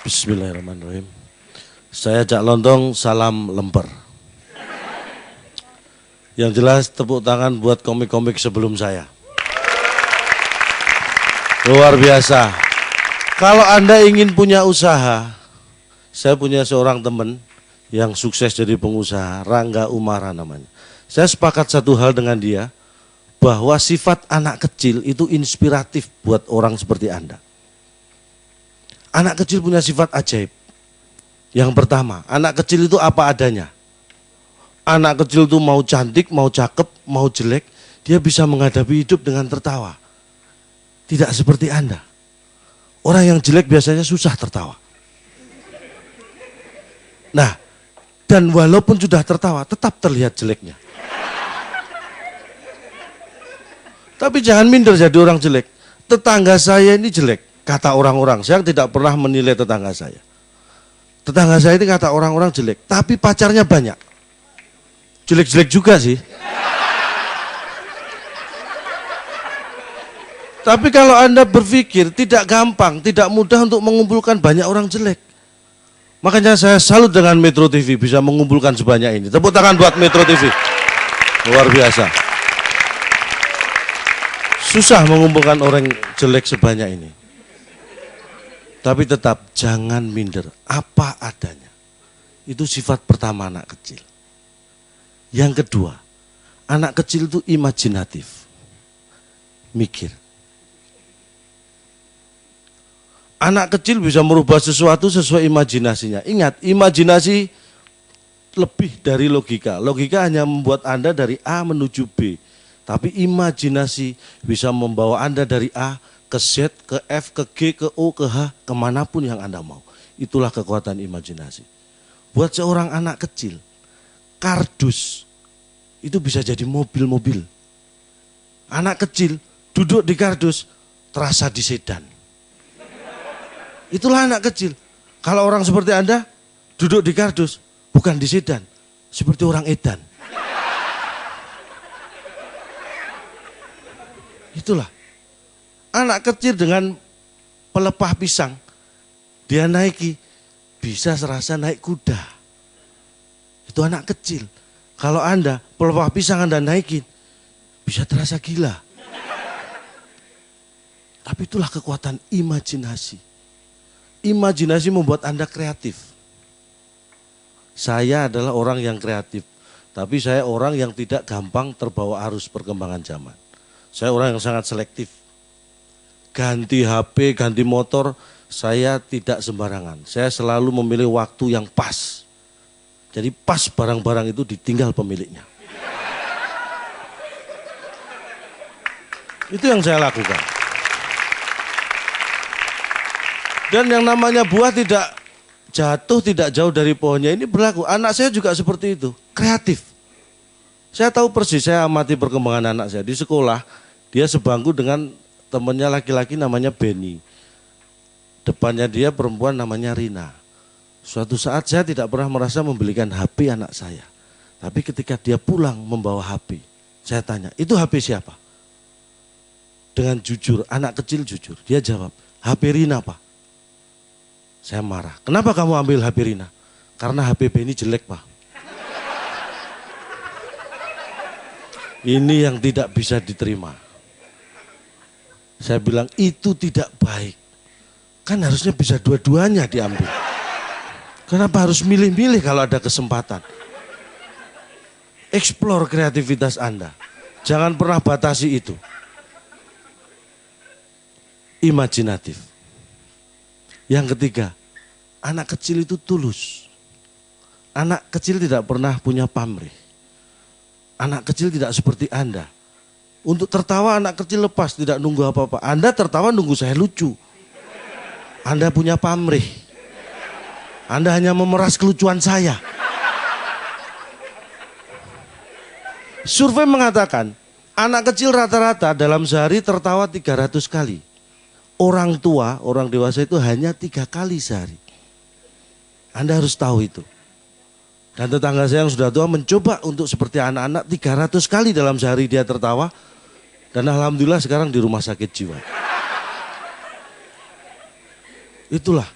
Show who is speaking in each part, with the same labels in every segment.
Speaker 1: Bismillahirrahmanirrahim. Saya Cak Lontong, salam lemper. Yang jelas tepuk tangan buat komik-komik sebelum saya. Luar biasa. Kalau Anda ingin punya usaha, saya punya seorang teman yang sukses jadi pengusaha, Rangga Umara namanya. Saya sepakat satu hal dengan dia, bahwa sifat anak kecil itu inspiratif buat orang seperti Anda. Anak kecil punya sifat ajaib. Yang pertama, anak kecil itu apa adanya. Anak kecil itu mau cantik, mau cakep, mau jelek, dia bisa menghadapi hidup dengan tertawa. Tidak seperti Anda. Orang yang jelek biasanya susah tertawa. Nah, dan walaupun sudah tertawa, tetap terlihat jeleknya. Tapi jangan minder jadi orang jelek. Tetangga saya ini jelek. Kata orang-orang, saya tidak pernah menilai tetangga saya. Tetangga saya ini kata orang-orang jelek, tapi pacarnya banyak. Jelek-jelek juga sih. Tapi kalau Anda berpikir tidak gampang, tidak mudah untuk mengumpulkan banyak orang jelek. Makanya saya salut dengan Metro TV bisa mengumpulkan sebanyak ini. Tepuk tangan buat Metro TV. Luar biasa. Susah mengumpulkan orang jelek sebanyak ini. Tapi tetap jangan minder, apa adanya. Itu sifat pertama anak kecil. Yang kedua, anak kecil itu imajinatif. Mikir. Anak kecil bisa merubah sesuatu sesuai imajinasinya. Ingat, imajinasi lebih dari logika. Logika hanya membuat Anda dari A menuju B. Tapi imajinasi bisa membawa Anda dari A ke Z, ke F, ke G, ke O, ke H, kemanapun yang Anda mau. Itulah kekuatan imajinasi. Buat seorang anak kecil, kardus itu bisa jadi mobil-mobil. Anak kecil duduk di kardus terasa di sedan. Itulah anak kecil. Kalau orang seperti Anda duduk di kardus bukan di sedan, seperti orang edan. Itulah. Anak kecil dengan pelepah pisang, dia naiki, bisa serasa naik kuda. Itu anak kecil. Kalau Anda, pelepah pisang Anda naikin, bisa terasa gila. Tapi itulah kekuatan imajinasi. Imajinasi membuat Anda kreatif. Saya adalah orang yang kreatif, tapi saya orang yang tidak gampang terbawa arus perkembangan zaman. Saya orang yang sangat selektif. Ganti HP, ganti motor, saya tidak sembarangan. Saya selalu memilih waktu yang pas. Jadi pas barang-barang itu ditinggal pemiliknya. Itu yang saya lakukan. Dan yang namanya buah tidak jatuh, tidak jauh dari pohonnya, ini berlaku. Anak saya juga seperti itu, kreatif. Saya tahu persis, saya amati perkembangan anak saya. Di sekolah, dia sebangku dengan temannya laki-laki namanya Benny. Depannya dia perempuan namanya Rina. Suatu saat saya tidak pernah merasa membelikan HP anak saya. Tapi ketika dia pulang membawa HP, saya tanya, itu HP siapa? Dengan jujur, anak kecil jujur. Dia jawab, HP Rina Pak. Saya marah, kenapa kamu ambil HP Rina? Karena HP Benny jelek Pak. Ini yang tidak bisa diterima. Saya bilang itu tidak baik. Kan harusnya bisa dua-duanya diambil. Kenapa harus milih-milih kalau ada kesempatan? Explore kreativitas Anda. Jangan pernah batasi itu. Imajinatif. Yang ketiga, anak kecil itu tulus. Anak kecil tidak pernah punya pamrih. Anak kecil tidak seperti Anda. Untuk tertawa anak kecil lepas, tidak nunggu apa-apa. Anda tertawa nunggu saya lucu. Anda punya pamrih. Anda hanya memeras kelucuan saya. Survei mengatakan, anak kecil rata-rata dalam sehari tertawa 300 kali. Orang tua, orang dewasa itu hanya 3 kali sehari. Anda harus tahu itu. Dan tetangga saya yang sudah tua mencoba untuk seperti anak-anak 300 kali dalam sehari dia tertawa. Dan alhamdulillah sekarang di rumah sakit jiwa. Itulah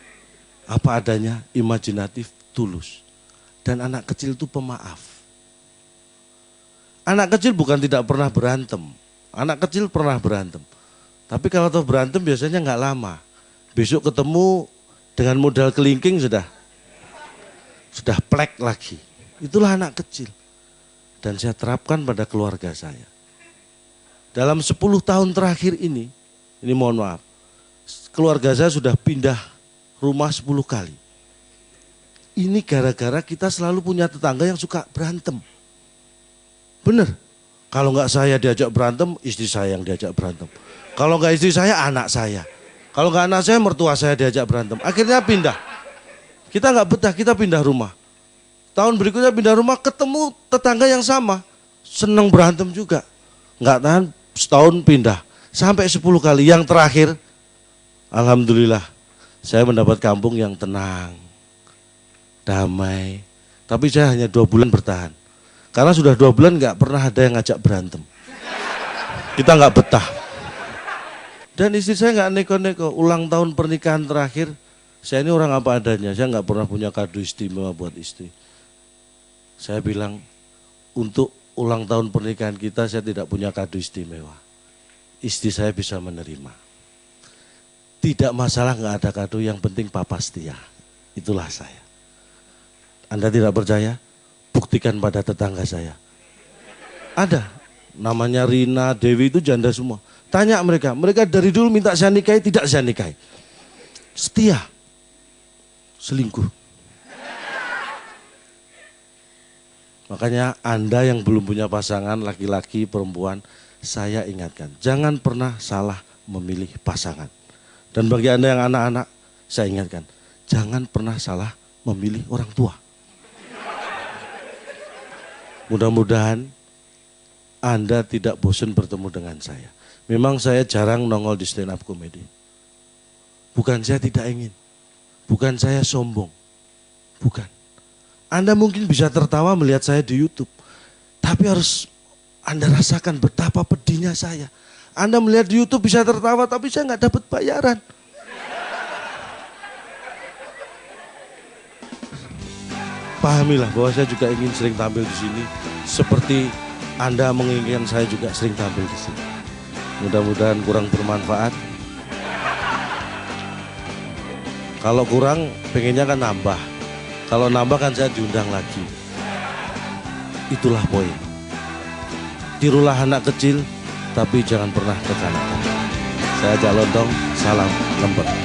Speaker 1: apa adanya, imajinatif, tulus. Dan anak kecil itu pemaaf. Anak kecil bukan tidak pernah berantem. Anak kecil pernah berantem. Tapi kalau toh berantem biasanya nggak lama. Besok ketemu dengan modal kelingking sudah plek lagi. Itulah anak kecil. Dan saya terapkan pada keluarga saya. Dalam 10 tahun terakhir ini mohon maaf, keluarga saya sudah pindah rumah 10 kali. Ini gara-gara kita selalu punya tetangga yang suka berantem. Bener, kalau nggak saya diajak berantem, istri saya yang diajak berantem. Kalau nggak istri saya, anak saya. Kalau nggak anak saya, mertua saya diajak berantem. Akhirnya pindah. Kita nggak betah, kita pindah rumah. Tahun berikutnya pindah rumah, ketemu tetangga yang sama. Seneng berantem juga. Nggak tahan, setahun pindah. Sampai 10 kali. Yang terakhir, alhamdulillah, saya mendapat kampung yang tenang, damai. Tapi saya hanya 2 bulan bertahan. Karena sudah 2 bulan nggak pernah ada yang ngajak berantem. Kita nggak betah. Dan istri saya nggak neko-neko. Ulang tahun pernikahan terakhir, saya ini orang apa adanya. Saya nggak pernah punya kado istimewa buat istri. Saya bilang, untuk ulang tahun pernikahan kita saya tidak punya kado istimewa. Istri saya bisa menerima. Tidak masalah nggak ada kado, yang penting papa setia. Itulah saya. Anda tidak percaya? Buktikan pada tetangga saya. Ada, namanya Rina, Dewi, itu janda semua. Tanya mereka dari dulu minta saya nikahi, tidak saya nikahi. Setia, selingkuh. Makanya Anda yang belum punya pasangan, laki-laki, perempuan, saya ingatkan, jangan pernah salah memilih pasangan. Dan bagi Anda yang anak-anak, saya ingatkan, jangan pernah salah memilih orang tua. Mudah-mudahan Anda tidak bosan bertemu dengan saya. Memang saya jarang nongol di stand up comedy. Bukan saya tidak ingin, bukan saya sombong, bukan. Anda mungkin bisa tertawa melihat saya di YouTube, tapi harus Anda rasakan betapa pedihnya saya. Anda melihat di YouTube bisa tertawa, tapi saya nggak dapat bayaran. Pahamilah bahwa saya juga ingin sering tampil di sini, seperti Anda menginginkan saya juga sering tampil di sini. Mudah-mudahan kurang bermanfaat. Kalau kurang, pengennya kan nambah. Kalau nambah kan saya diundang lagi. Itulah poin. Tirulah anak kecil, tapi jangan pernah kekanak-kanak. Saya Cak Lontong, salam lembek.